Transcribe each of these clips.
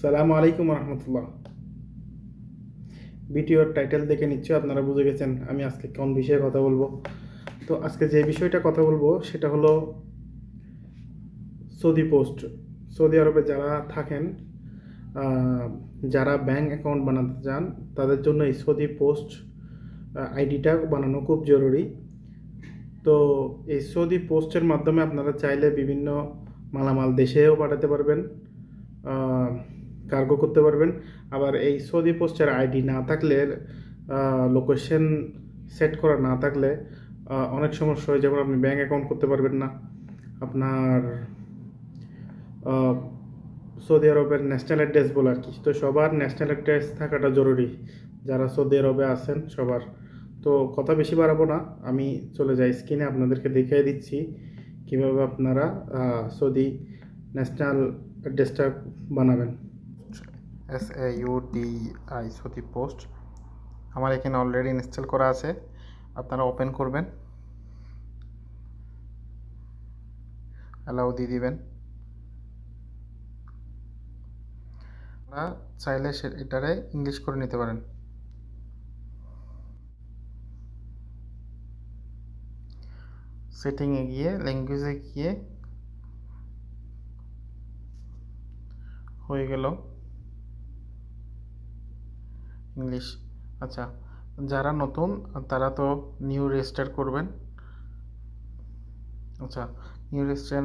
সালামু আলাইকুম রহমতুল্লাহ। ভিডিওর টাইটেল দেখে নিশ্চয়ই আপনারা বুঝে গেছেন আমি আজকে কোন বিষয়ে কথা বলবো। তো আজকে যে বিষয়টা কথা বলবো সেটা হলো সৌদি পোস্ট। সৌদি আরবে যারা থাকেন, আহ, যারা ব্যাংক অ্যাকাউন্ট বানাতে চান, তাদের জন্য এই সৌদি পোস্ট আইডিটা বানানো খুব জরুরি। তো এই সৌদি পোস্টের মাধ্যমে আপনারা চাইলে বিভিন্ন মালামাল দেশেও পাঠাতে পারবেন, কার্গো করতে পারবেন। আবার এই সৌদি পোস্টের আইডি না থাকলে, লোকেশন সেট করা না থাকলে অনেক সমস্যা হয়। যেমন আপনি ব্যাঙ্ক অ্যাকাউন্ট করতে পারবেন না, আপনার আহ, সৌদি আরবের ন্যাশনাল অ্যাড্রেস বলে আর কি। তো সবার ন্যাশনাল অ্যাড্রেস থাকাটা জরুরি, যারা সৌদি আরবে আছেন সবার। তো কথা বেশি বাড়াবো না, আমি চলে যাই স্ক্রিনে, আপনাদেরকে দেখিয়ে দিচ্ছি কীভাবে আপনারা সৌদি ন্যাশনাল অ্যাড্রেসটা বানাবেন। SAUDI সৌদি পোস্ট আমার এখানে অলরেডি ইনস্টল করা আছে। আপনারা ওপেন করবেন, অ্যালাউ দিয়ে দিবেন। আপনারা চাইলে এটারে ইংলিশ করে নিতে পারেন। সেটিংয়ে গিয়ে ল্যাঙ্গুয়েজে গিয়ে হয়ে গেল ইংলিশ। আচ্ছা, যারা নতুন তারা তো নিউ রেজিস্টার করবেন। আচ্ছা, নিউ রেজিস্টার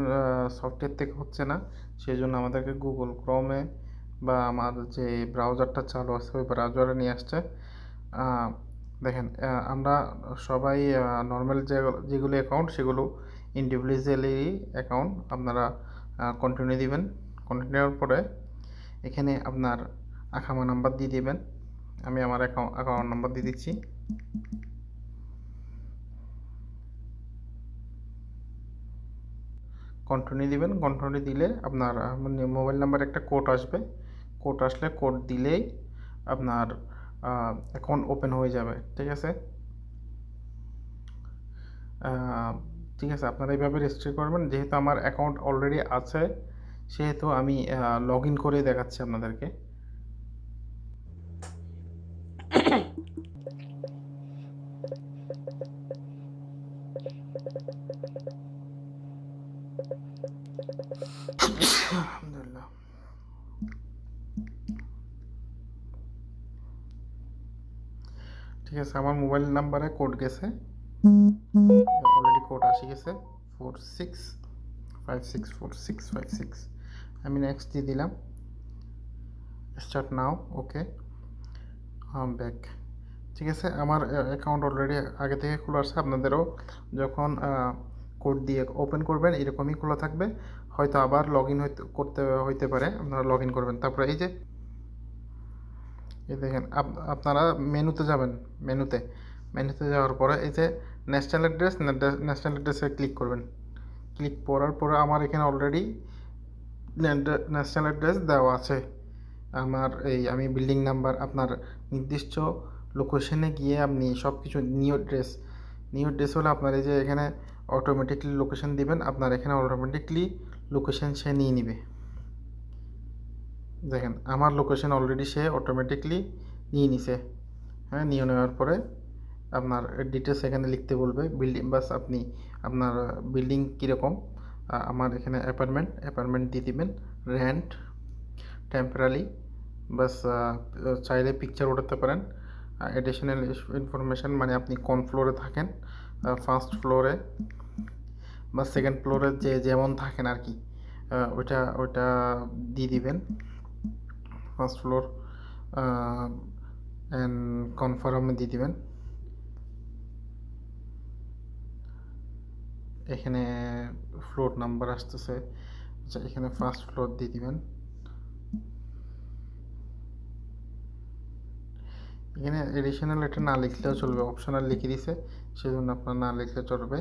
সফটওয়্যার থেকে হচ্ছে না, সেই জন্য আমাদেরকে গুগল ক্রোমে বা আমার যে ব্রাউজারটা চালু আছে ওই ব্রাউজারে নিয়ে আসছে। দেখেন, আমরা সবাই নর্মাল যেগুলো অ্যাকাউন্ট সেগুলো ইন্ডিভিজুয়ালি অ্যাকাউন্ট আপনারা কন্টিনিউ দিবেন। কন্টিনিউর পরে এখানে আপনার আকামা নাম্বার দিয়ে দিবেন। আমি আমার অ্যাকাউন্ট নাম্বার দিয়ে দিচ্ছি। কন্টিনিউ দিবেন। কন্টিনিউ দিলে আপনার মোবাইল নাম্বার একটা কোড আসবে। কোড আসলে কোড দিলেই আপনার অ্যাকাউন্ট ওপেন হয়ে যাবে। ঠিক আছে, ঠিক আছে, আপনারা এইভাবে রেজিস্টার করবেন। যেহেতু আমার অ্যাকাউন্ট অলরেডি আছে সেহেতু আমি লগ ইন করে দেখাচ্ছি আপনাদেরকে। আলহামদুলিল্লাহ। ঠিক আছে, আমার মোবাইল নাম্বারে কোড গেছে, অলরেডি কোড আসি গেছে 46564656। আমি নেক্সট দিয়ে দিলাম, স্টার্ট নাও, ওকে, ব্যাক। ঠিক আছে, আমার অ্যাকাউন্ট অলরেডি আগে থেকে খোলা আছে। আপনাদেরও যখন কোড দিয়ে ওপেন করবেন এরকমই খোলা থাকবে, হয়তো আবার লগ ইন করতে হইতে পারে। আপনারা লগ ইন করবেন। তারপরে এই দেখেন, আপনারা মেনুতে যাবেন। মেনুতে যাওয়ার পরে এই যে ন্যাশনাল অ্যাড্রেসে ক্লিক করবেন। ক্লিক করার পরে আমার এখানে অলরেডি ন্যাশনাল অ্যাড্রেস দেওয়া আছে। আমি বিল্ডিং নাম্বার, আপনার নির্দিষ্ট লোকেশনে গিয়ে আপনি সব কিছু নিউ অ্যাড্রেস হলে আপনার এই যে এখানে অটোমেটিকলি লোকেশন দিবেন। আপনার এখানে অটোমেটিকলি লোকেশন সে নিয়ে নিবে। দেখেন, আমার লোকেশন অলরেডি সে অটোমেটিকলি নিয়ে নিছে। হ্যাঁ, নিয়ে নেওয়ার পরে আপনার ডিটেলস এখানে লিখতে বলবে, বিল্ডিং বাস আপনি আপনার বিল্ডিং কীরকম। আমার এখানে অ্যাপার্টমেন্ট দিয়ে দিবেন। রেন্ট টেম্পোরারি, বাস চাইলে পিকচার ওঠাতে পারেন। অ্যাডিশনাল ইনফরমেশান মানে আপনি কোন ফ্লোরে থাকেন, ফার্স্ট ফ্লোরে বা সেকেন্ড ফ্লোরে যেমন থাকেন আর কি, ওইটা দিয়ে দিবেন। ফার্স্ট ফ্লোর অ্যান্ড কনফার্মে দিয়ে দিবেন। এখানে ফ্লোর নাম্বার আসতেছে। আচ্ছা, এখানে ফার্স্ট ফ্লোর দিয়ে দিবেন। এখানে এডিশনাল এটা না লিখলেও চলবে, অপশনাল লিখে দিছে, সেজন্য আপনার না লিখলে চলবে।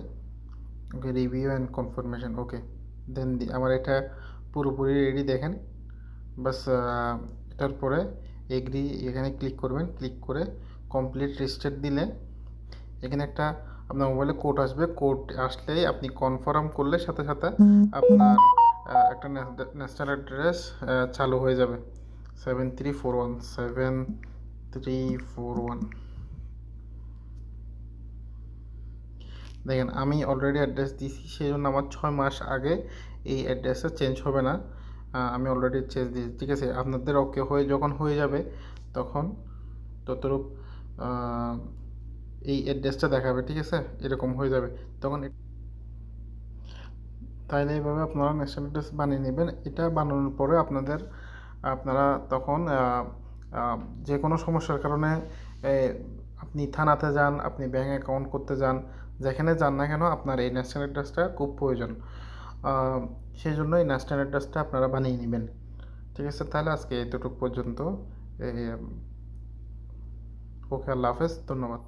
ওকে, রিভিউ অ্যান্ড কনফার্মেশন, ওকে দেন আমার এটা পুরোপুরি রেডি। দেখেন, বাস এটার পরে এগ্রি এখানে ক্লিক করবেন। ক্লিক করে কমপ্লিট রেজিস্টার দিলে এখানে একটা আপনার মোবাইলে কোড আসবে। কোড আসলেই আপনি কনফার্ম করলে সাথে সাথে আপনার একটা ন্যাশনাল অ্যাড্রেস চালু হয়ে যাবে। 7341 দেখেন আমি অলরেডি অ্যাড্রেস দিয়েছি, সেই জন্য আমার 6 মাস আগে এই অ্যাড্রেসটা চেঞ্জ হবে না। আমি অলরেডি চেঞ্জ দিয়েছি, ঠিক আছে। আপনাদের ওকে যখন হয়ে যাবে তখন ততরূপ এই অ্যাড্রেসটা দেখাবে, ঠিক আছে, এরকম হয়ে যাবে তখন। তাইলে এইভাবে আপনারা ন্যাশনাল অ্যাড্রেস বানিয়ে নেবেন। এটা বানানোর পরে আপনারা তখন যে কোনো সমস্যার কারণে আপনি থানাতে যান, আপনি ব্যাঙ্ক অ্যাকাউন্ট করতে যান, যেখানে যান না কেন আপনার এই ন্যাশনাল অ্যাড্রেসটা খুব প্রয়োজন। সেই জন্য এই ন্যাশনাল অ্যাড্রেসটা আপনারা বানিয়ে নেবেন, ঠিক আছে। তাহলে আজকে এতটুকু পর্যন্ত। ওকে, আল্লাহ হাফেজ, ধন্যবাদ।